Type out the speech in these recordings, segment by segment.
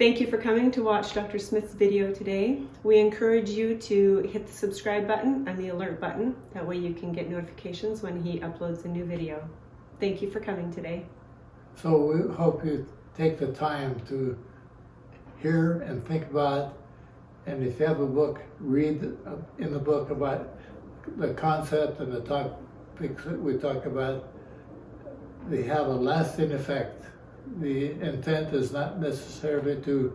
Thank you for coming to watch Dr. Smith's video today. We encourage you to hit the subscribe button and the alert button. That way you can get notifications when he uploads a new video. Thank you for coming today. So we hope you take the time to hear and think about, and if you have a book, read in the book about the concept and the topics that we talk about. They have a lasting effect. The intent is not necessarily to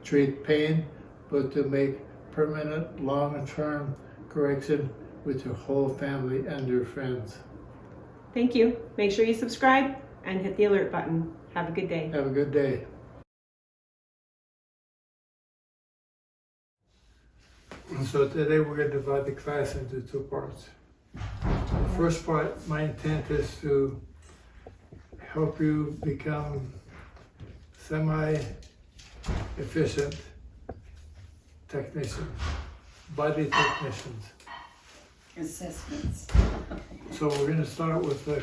treat pain, but to make permanent, long-term correction with your whole family and your friends. Thank you. Make sure you subscribe and hit the alert button. Have a good day. Have a good day. So today we're going to divide the class into two parts. The first part, my intent is to help you become semi-efficient technicians, body technicians. Assessments. So we're going to start with the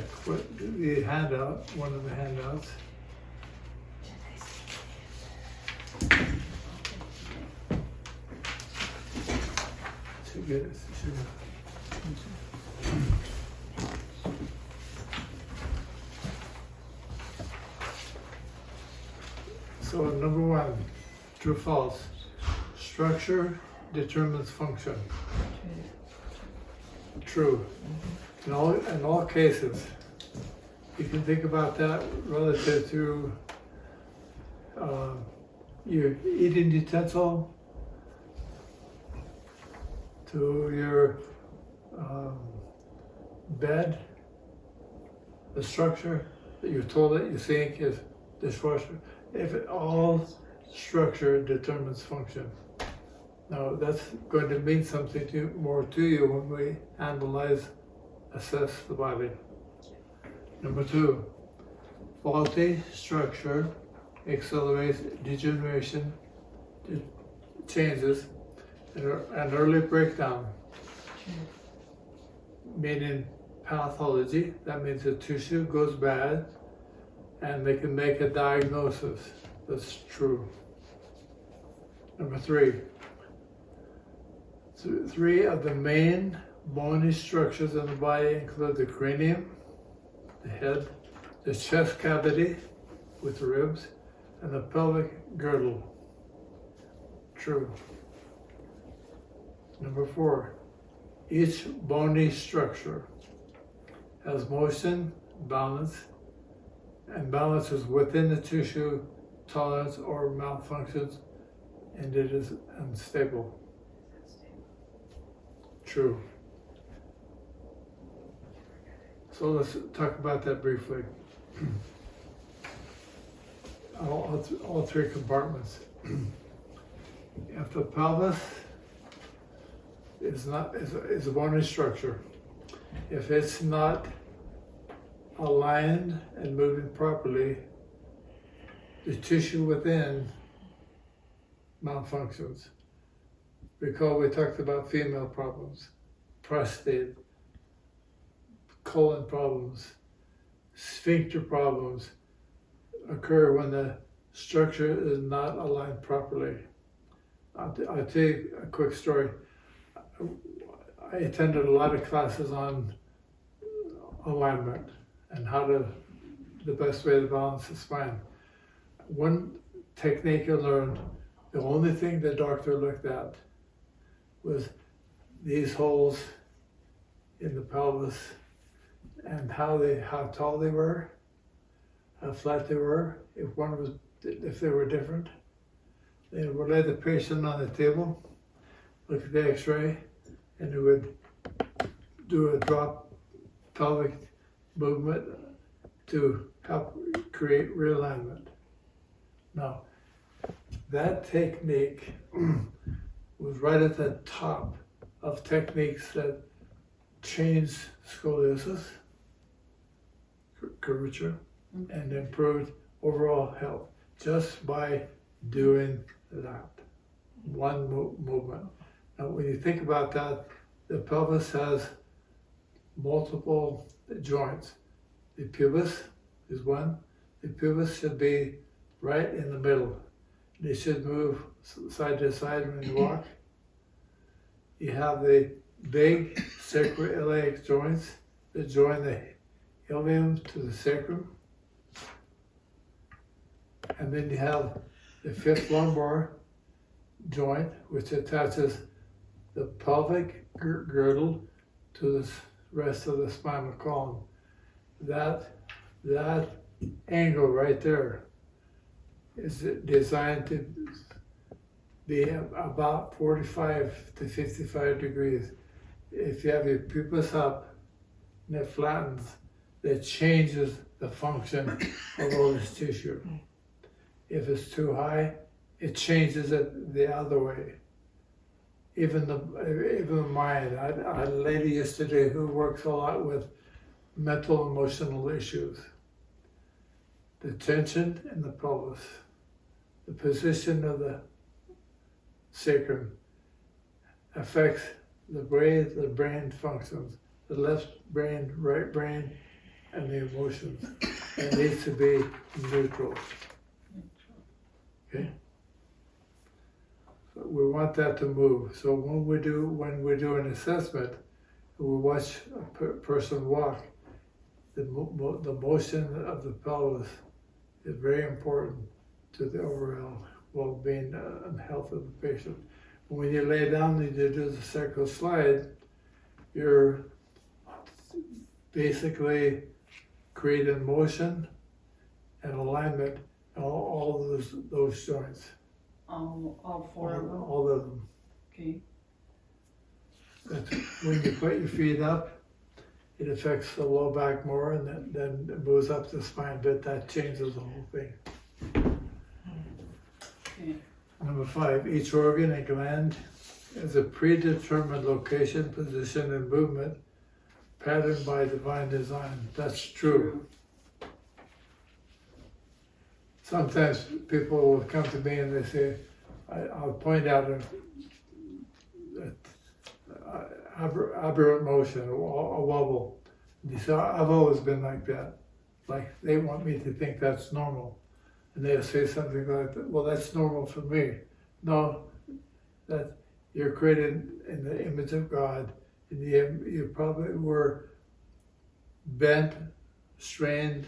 handout, one of the handouts. Should get it. So number one, true, false. Structure determines function. True. In all cases, you can think about that relative to your eating utensil, to your bed, the structure, your toilet, your sink, your dishwasher. All structure determines function. Now that's going to mean something more to you when we assess the body. Number two, faulty structure accelerates degeneration, changes, and early breakdown. Meaning pathology, that means the tissue goes bad and they can make a diagnosis. That's true. Number three, three of the main bony structures in the body include the cranium, the head, the chest cavity with the ribs, and the pelvic girdle. True. Number four, each bony structure has motion, balance, and balance is within the tissue, tolerance or malfunctions, and it is unstable. True. So let's talk about that briefly. All three compartments. If the pelvis is a bony structure, if it's not aligned and moving properly, the tissue within malfunctions. Recall we talked about female problems, prostate, colon problems, sphincter problems occur when the structure is not aligned properly. I'll tell you a quick story. I attended a lot of classes on alignment and the best way to balance the spine. One technique I learned, the only thing the doctor looked at was these holes in the pelvis and how tall they were, how flat they were, if they were different. They would lay the patient on the table, look at the x-ray, and they would do a drop pelvic movement to help create realignment. Now, that technique was right at the top of techniques that changed scoliosis, curvature, and improved overall health just by doing that one movement. Now, when you think about that, the pelvis has multiple joints. The pubis is one. The pubis should be right in the middle. They should move side to side when you walk. You have the big sacroiliac joints that join the ilium to the sacrum. And then you have the fifth lumbar joint, which attaches the pelvic girdle to the rest of the spinal column. That angle right there is designed to be about 45 to 55 degrees. If you have your pubis up and it flattens, that changes the function of all this tissue. If it's too high, it changes it the other way. Even the mind. I had a lady yesterday who works a lot with mental, emotional issues. The tension in the pelvis, the position of the sacrum affects the brain functions, the left brain, right brain, and the emotions. It needs to be neutral. Okay? So we want that to move. So when we do an assessment, we watch a person walk. The motion of the pelvis is very important to the overall well-being and health of the patient. When you lay down and you do the sacral slide, you're basically creating motion and alignment in all those joints. All four of them? All of them. Okay. That's, when you put your feet up, it affects the low back more, and then it moves up the spine, but that changes the whole thing. Okay. Number 5, each organ and gland is a predetermined location, position, and movement patterned by divine design. That's true. Sometimes people will come to me and they say, I'll point out an aberrant motion, a wobble. They say, I've always been like that. Like they want me to think that's normal. And they'll say something like, well, that's normal for me. No, that you're created in the image of God, and you probably were bent, strained,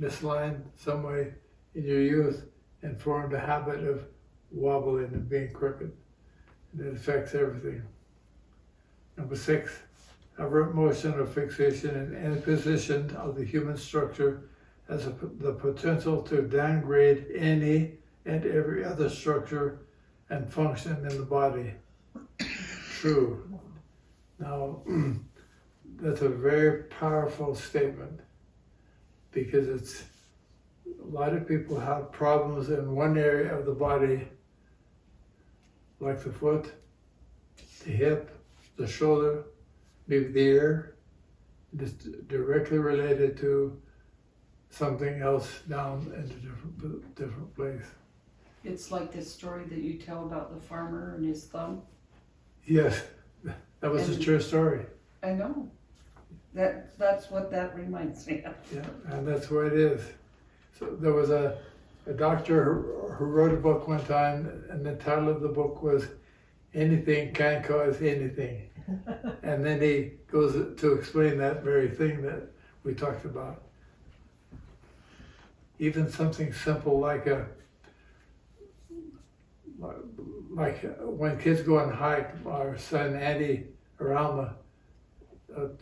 misaligned some way in your youth and formed a habit of wobbling and being crooked. And it affects everything. Number 6, aberrant motion or fixation in any position of the human structure has the potential to downgrade any and every other structure and function in the body. True. Now, that's a very powerful statement because a lot of people have problems in one area of the body, like the foot, the hip, the shoulder, maybe the ear. It's directly related to something else down in a different place. It's like the story that you tell about the farmer and his thumb. Yes, that was a true story. I know. That's what that reminds me of. Yeah, and that's what it is. So there was a doctor who wrote a book one time, and the title of the book was "Anything Can Cause Anything." And then he goes to explain that very thing that we talked about. Even something simple like when kids go on hike, our son Andy or Alma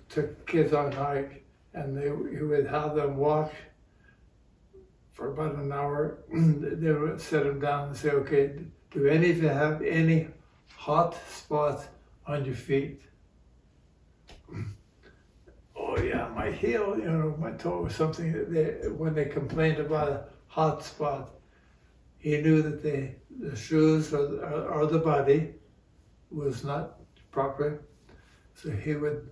took kids on hike, and he would have them walk for about an hour. They would sit them down and say, okay, do any of you have any hot spots on your feet? Oh yeah, my heel, my toe or something. When they complained about a hot spot, he knew that the shoes or the body was not proper. So he would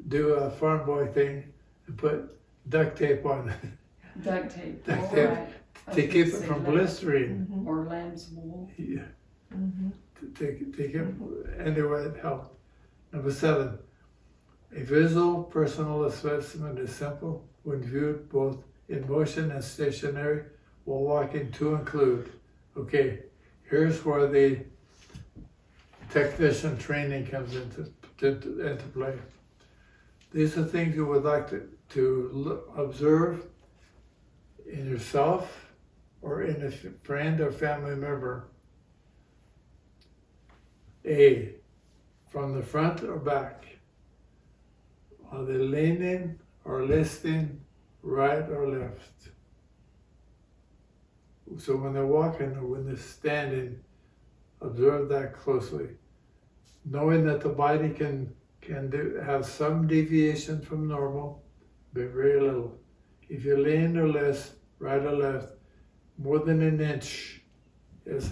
do a farm boy thing and put duct tape on it. Duct tape. Duct tape to keep it from blistering. Mm-hmm. Or lamb's wool. Yeah. Mm-hmm. To keep anyway it helped. Number 7, a visual personal assessment is simple when viewed both in motion and stationary, while walking to include Okay, here's where the technician training comes into play. These are things you would like to observe in yourself or in a friend or family member. A, from the front or back. Are they leaning or listing right or left? So when they're walking or when they're standing, observe that closely. Knowing that the body can have some deviation from normal, but very little. If you lean or less, right or left, more than an inch is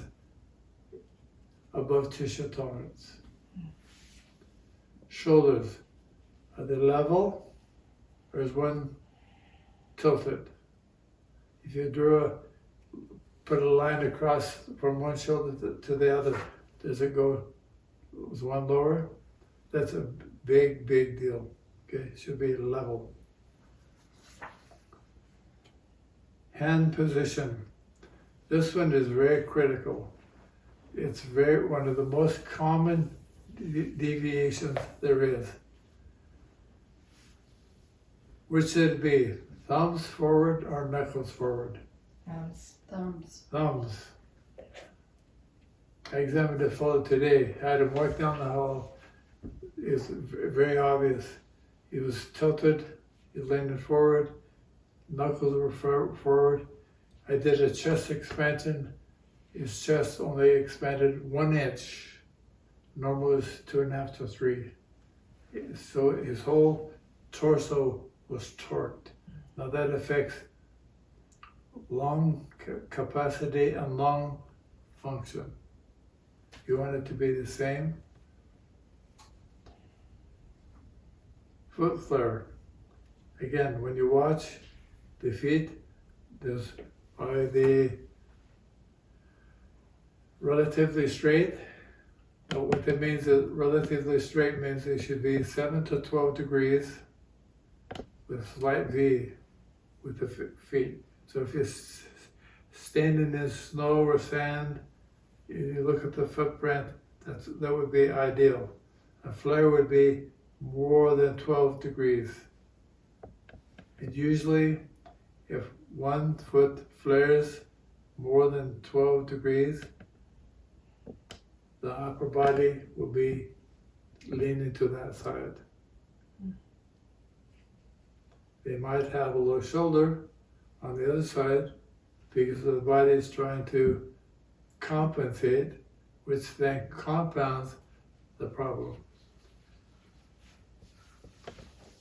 above tissue tolerance. Shoulders, are they level or is one tilted? If you put a line across from one shoulder to the other, does it go, is one lower? That's a big deal. Okay, it should be level. Hand position. This one is very critical. It's one of the most common deviations there is. Which should it be? Thumbs forward or knuckles forward? Thumbs. Thumbs. I examined a fellow today, had him walk down the hall. It's very obvious. He was tilted, he was leaning forward, knuckles were forward. I did a chest expansion. His chest only expanded 1 inch. Normal is 2.5 to 3. So his whole torso was torqued. Now that affects lung capacity and lung function. You want it to be the same. Foot flare. Again, when you watch the feet, are they relatively straight? Now what that means is relatively straight means they should be 7 to 12 degrees with a slight V with the feet. So if you're standing in snow or sand, you look at the footprint, that would be ideal. A flare would be more than 12 degrees. And usually, if one foot flares more than 12 degrees, the upper body will be leaning to that side. They might have a low shoulder on the other side because the body is trying to compensate, which then compounds the problem.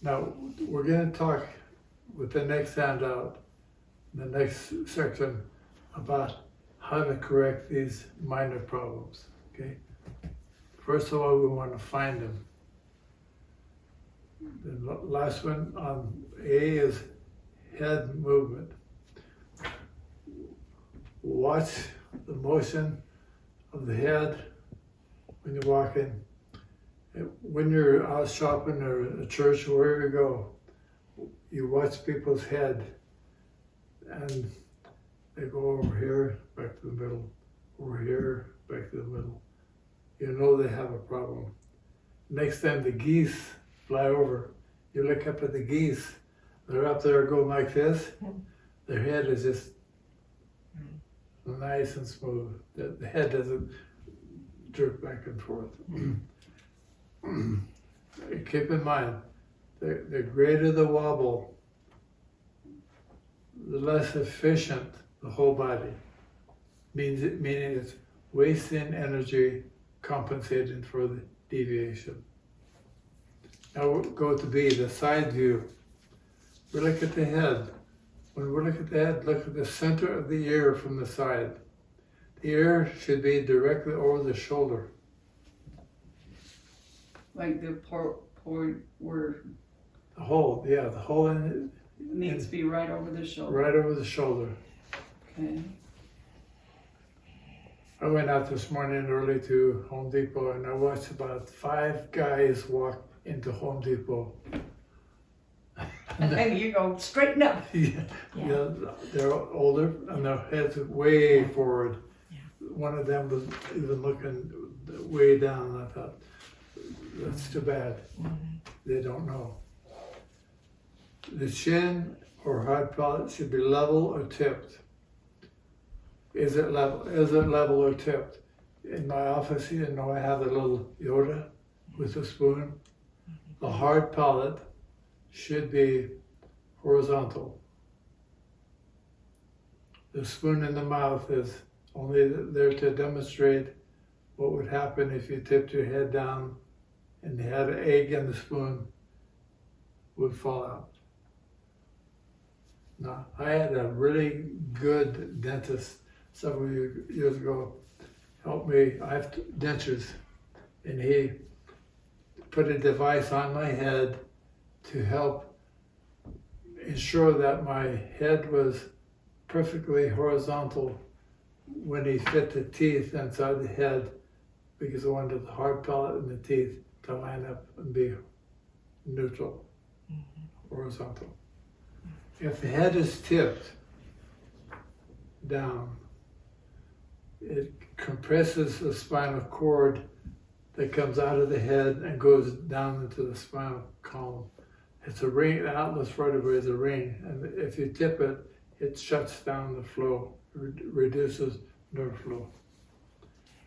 Now, we're going to talk with the next handout, the next section, about how to correct these minor problems, okay? First of all, we want to find them. The last one on A is head movement. Watch the motion of the head when you're walking. When you're out shopping or at a church or wherever you go, you watch people's head and they go over here, back to the middle, over here, back to the middle. You know they have a problem. Next time the geese fly over, you look up at the geese, they're up there going like this, their head is just nice and smooth. The head doesn't jerk back and forth. Keep in mind, the greater the wobble, the less efficient the whole body. Meaning it's wasting energy compensating for the deviation. Now we'll go to B, the side view. We look at the head. When we look at the head, look at the center of the ear from the side. The ear should be directly over the shoulder. Like the point where The hole, yeah, the hole in it needs to be right over the shoulder. right over the shoulder. Okay. I went out this morning early to Home Depot and I watched about 5 guys walk into Home Depot. And you go, straighten up. Yeah, they're older and their heads are way forward. Yeah. one of them was even looking way down, and I thought, that's too bad. They don't know. The chin or hard palate should be level or tipped. Is it level? Is it level or tipped? In my office, you know, I have a little Yoda with a spoon. The hard palate should be horizontal. The spoon in the mouth is only there to demonstrate what would happen if you tipped your head down and you had an egg in the spoon would fall out. Now, I had a really good dentist several years ago help me. I have dentures, and he put a device on my head to help ensure that my head was perfectly horizontal when he fit the teeth inside the head, because I wanted the hard palate and the teeth to line up and be neutral, horizontal. If the head is tipped down, it compresses the spinal cord that comes out of the head and goes down into the spinal column. It's a ring, the atlas vertebrae is a ring, and if you tip it, it shuts down the flow, reduces nerve flow.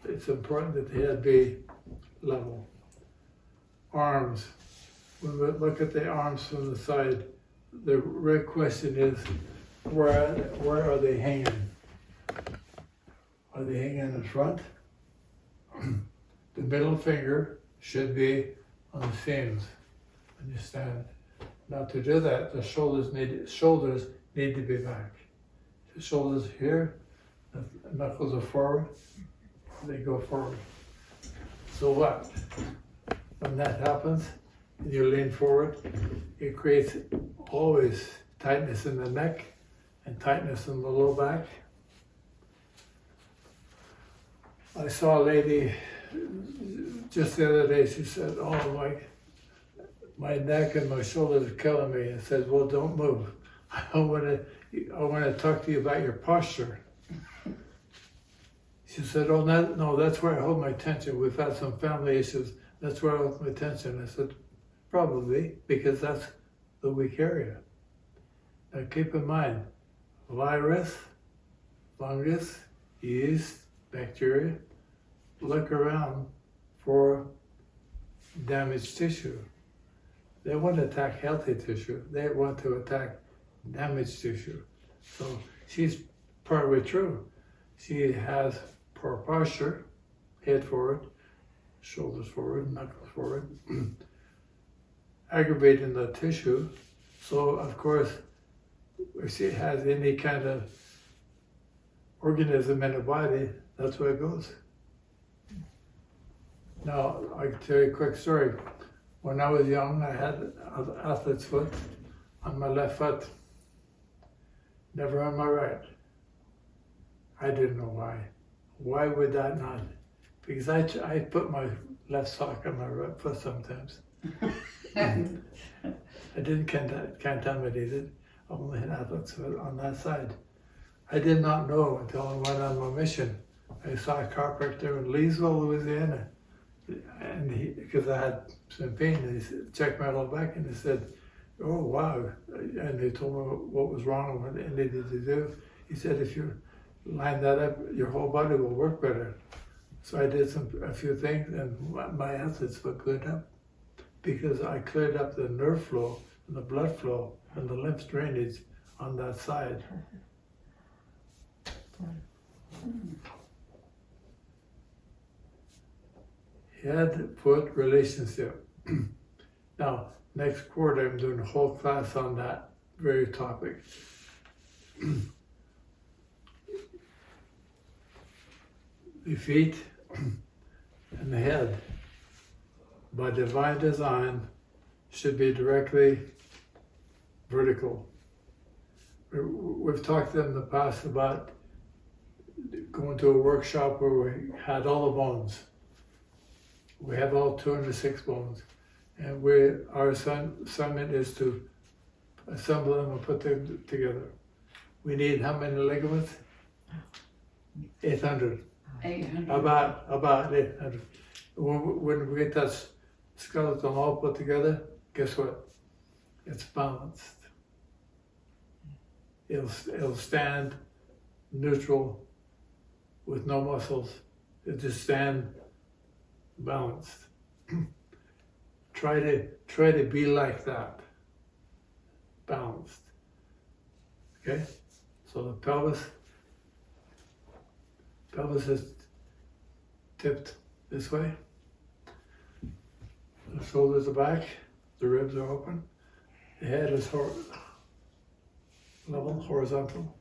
It's important that the head be level. Arms. When we look at the arms from the side, the real question is, where are they hanging? Are they hanging in front? The middle finger should be on the seams when you stand. Now to do that, the shoulders need to be back. The shoulders here, the knuckles are forward, they go forward. So what? When that happens, and you lean forward, it creates always tightness in the neck and tightness in the low back. I saw a lady just the other day, she said, oh, my neck and my shoulders are killing me. I said, well, don't move. I want to talk to you about your posture. She said, oh, no, that's where I hold my tension. We've had some family issues. That's where I hold my tension. I said, probably, because that's the weak area. Now keep in mind, virus, fungus, yeast, bacteria, look around for damaged tissue. They want to attack healthy tissue. They want to attack damaged tissue. So she's partly true. She has poor posture, head forward, shoulders forward, knuckles forward, aggravating the tissue. So of course, if she has any kind of organism in her body, that's where it goes. Now, I can tell you a quick story. When I was young, I had an athlete's foot on my left foot, never on my right. I didn't know why. Why would that not? Because I put my left sock on my right foot sometimes. I didn't contaminate it. I only had athlete's foot on that side. I did not know until I went on my mission. I saw a chiropractor in Leesville, Louisiana, and because I had some pain, and he checked my low back, and he said, "Oh wow!" And he told me what was wrong and what it needed to do. He said, "If you line that up, your whole body will work better." So I did a few things, and my athlete's foot cleared up because I cleared up the nerve flow and the blood flow and the lymph drainage on that side. Head-foot relationship. Now, next quarter, I'm doing a whole class on that very topic. The feet and the head, by divine design, should be directly vertical. We've talked in the past about going to a workshop where we had all the bones. We have all 206 bones, and our assignment is to assemble them and put them together. We need how many ligaments? 800. 800. About 800. When we get that skeleton all put together, guess what? It's balanced. It'll stand neutral with no muscles. It'll just stand balanced. Try to be like that, balanced. Okay, so the pelvis is tipped this way. The shoulders are back, the ribs are open, the head is level, horizontal,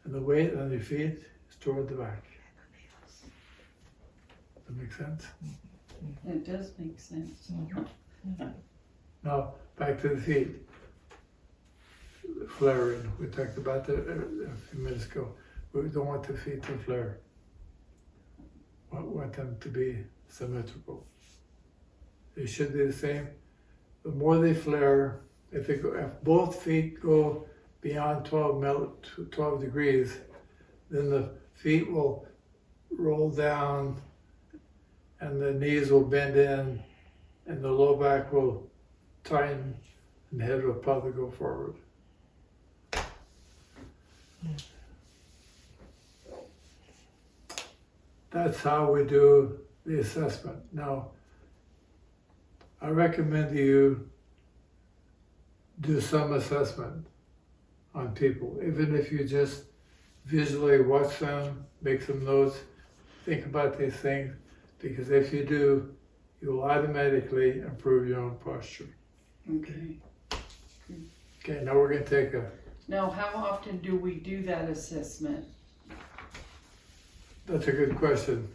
and the weight on your feet is toward the back. Does that make sense? It does make sense. Now, back to the feet. Flaring. We talked about that a few minutes ago. We don't want the feet to flare. We want them to be symmetrical. They should be the same. The more they flare, if both feet go beyond 12 degrees, then the feet will roll down and the knees will bend in and the low back will tighten and the head will probably go forward. That's how we do the assessment. Now, I recommend you do some assessment on people, even if you just visually watch them, make some notes, think about these things, because if you do, you'll automatically improve your own posture. Okay. Okay, now we're going to take a... Now, how often do we do that assessment? That's a good question.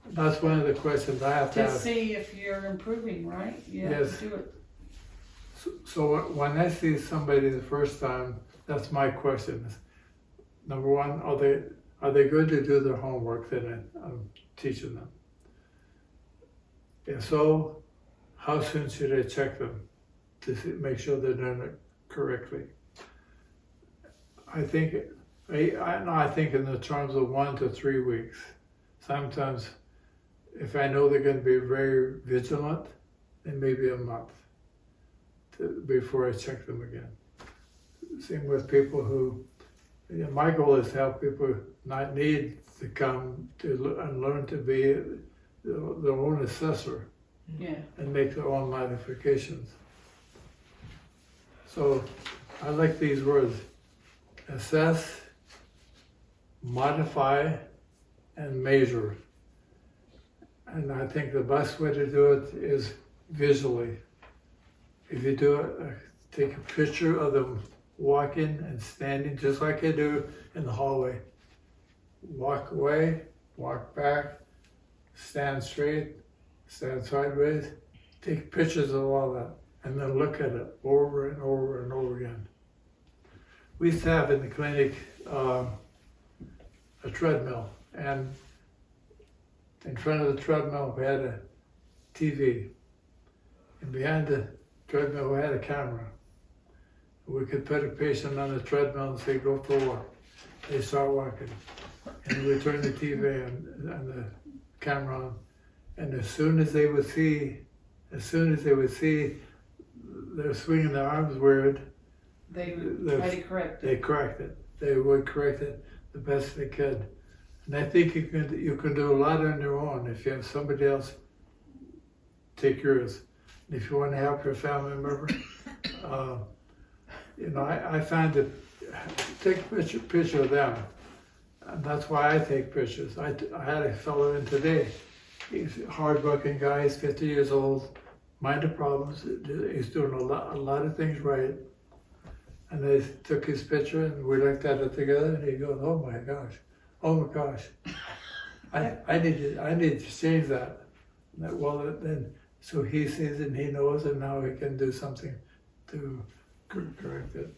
That's one of the questions I have to To ask. see if you're improving, right? You have Yes. to do it. So when I see somebody the first time, that's my question. Number one, are they good to do their homework that I'm teaching them? If so, how soon should I check them to make sure they're doing it correctly? I think in the terms of 1 to 3 weeks. Sometimes, if I know they're going to be very vigilant, then maybe a month before I check them again. Same with people who, my goal is to help people not need to come to and learn to be their own assessor. Yeah. And make their own modifications. So I like these words: assess, modify, and measure. And I think the best way to do it is visually. If you do it, take a picture of them walking and standing just like I do in the hallway. Walk away, walk back, stand straight, stand sideways, take pictures of all that, and then look at it over and over and over again. We used to have in the clinic a treadmill, and in front of the treadmill we had a TV, and behind the treadmill we had a camera. We could put a patient on the treadmill and say, go for a walk. They start walking, and we turn the TV and the camera on. And as soon as they would see they're swinging their arms weird, They would try to correct it. they correct it. They would correct it the best they could. And I think you can do a lot on your own if you have somebody else take yours. And if you want to help your family member, I find that take a picture of them. And that's why I take pictures. I had a fellow in today. He's a hard-working guy. He's 50 years old. Mind the problems. He's doing a lot of things right. And I took his picture and we looked at it together. And he goes, "Oh my gosh, I need to change that." Well, then so he sees it and he knows, and now he can do something to correct it.